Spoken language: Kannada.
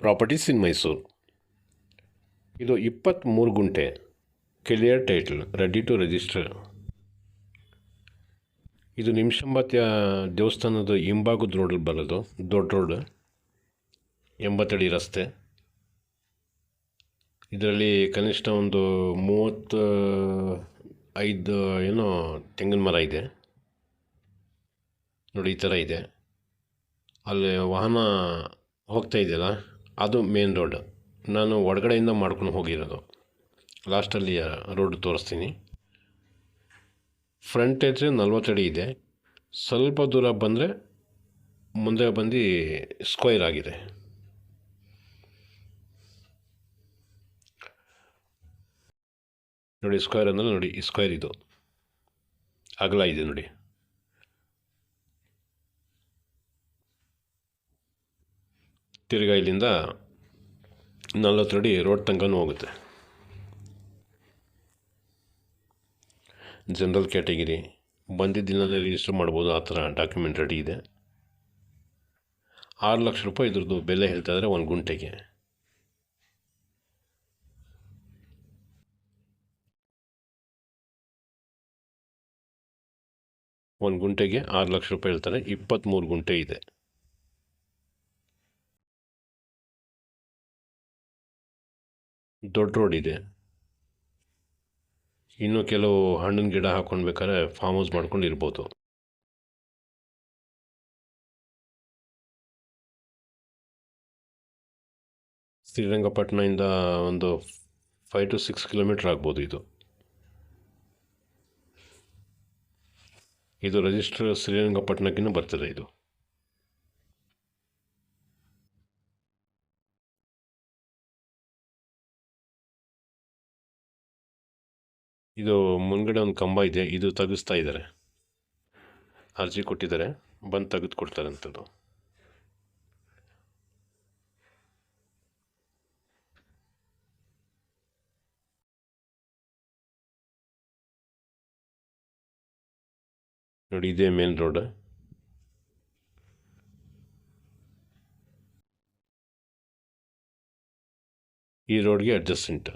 ಪ್ರಾಪರ್ಟೀಸ್ ಇನ್ ಮೈಸೂರು. ಇದು 23 ಗುಂಟೆ, clear title, ready to register. ಇದು ನಿಮಿಷಾಂಬ ದೇವಸ್ಥಾನದ ಹಿಂಭಾಗದ ರೋಡಲ್ಲಿ ಬರೋದು, ದೊಡ್ಡ ರೋಡ್, 80 ಅಡಿ ರಸ್ತೆ. ಇದರಲ್ಲಿ ಕನಿಷ್ಠ ಒಂದು 35 ಏನೋ ತೆಂಗಿನ ಮರ ಇದೆ ನೋಡಿ, ಈ ಥರ ಇದೆ. ಅಲ್ಲಿ ವಾಹನ ಹೋಗ್ತಾ ಇದೆಯಲ್ಲ, ಅದು ಮೇನ್ ರೋಡ್. ನಾನು ಒಳಗಡೆಯಿಂದ ಮಾಡ್ಕೊಂಡು ಹೋಗಿರೋದು. ಲಾಸ್ಟಲ್ಲಿ ರೋಡ್ ತೋರಿಸ್ತೀನಿ. ಫ್ರಂಟೇಜ್ 40 ಅಡಿ ಇದೆ. ಸ್ವಲ್ಪ ದೂರ ಬಂದರೆ ಮುಂದೆ ಬಂದು ಸ್ಕ್ವೇರ್ ಆಗಿದೆ. ನೋಡಿ, ಸ್ಕ್ವೇರ್ ಅಂದರೆ ನೋಡಿ, ಈ ಸ್ಕ್ವೇರ್ ಇದು ಅಗಲ ಇದೆ ನೋಡಿ. ತಿರ್ಗಾ ಇಲ್ಲಿಂದ 40 ಅಡಿ ರೋಡ್ ತನಕನೂ ಹೋಗುತ್ತೆ. ಜನರಲ್ ಕ್ಯಾಟಗಿರಿ ಬಂದಿದ್ದಿನಲ್ಲೇ ರಿಜಿಸ್ಟರ್ ಮಾಡ್ಬೋದು, ಆ ಥರ ಡಾಕ್ಯುಮೆಂಟ್ ರೆಡಿ ಇದೆ. 6 ಲಕ್ಷ ರೂಪಾಯಿ ಇದ್ರದ್ದು ಬೆಲೆ ಹೇಳ್ತಾ ಇದ್ದಾರೆ ಒಂದು ಗುಂಟೆಗೆ. ಒಂದು ಗುಂಟೆಗೆ 6 ಲಕ್ಷ ರೂಪಾಯಿ ಹೇಳ್ತಾರೆ. 23 ಗುಂಟೆ ಇದೆ. ದೊಡ್ಡ ರೋಡ್ ಇದೆ. ಇನ್ನು ಕೆಲವು ಹಣ್ಣಿನ ಗಿಡ ಹಾಕ್ಕೊಳ್ಬೇಕಾದ್ರೆ ಫಾರ್ಮ್ ಹೌಸ್ ಮಾಡ್ಕೊಂಡು ಇರ್ಬೋದು. ಶ್ರೀರಂಗಪಟ್ಟಣದಿಂದ ಒಂದು 5 to 6 ಕಿಲೋಮೀಟ್ರ್ ಆಗ್ಬೋದು. ಇದು ರಿಜಿಸ್ಟರ್ ಶ್ರೀರಂಗಪಟ್ಟಣಕ್ಕಿಂತ ಬರ್ತದೆ. ಇದು ಮುಂದ್ಗಡೆ ಒಂದು ಕಂಬ ಇದೆ, ಇದು ತೆಗೆಸ್ತಾ ಇದ್ದಾರೆ. ಅರ್ಜಿ ಕೊಟ್ಟಿದ್ದಾರೆ, ಬಂದು ತೆಗೆದು ಕೊಡ್ತಾರೆ ಅಂಥದ್ದು. ನೋಡಿ, ಇದೇ ಮೇನ್ ರೋಡ್. ಈ ರೋಡ್ಗೆ ಅಡ್ಜಸ್ಟೆಂಟ್.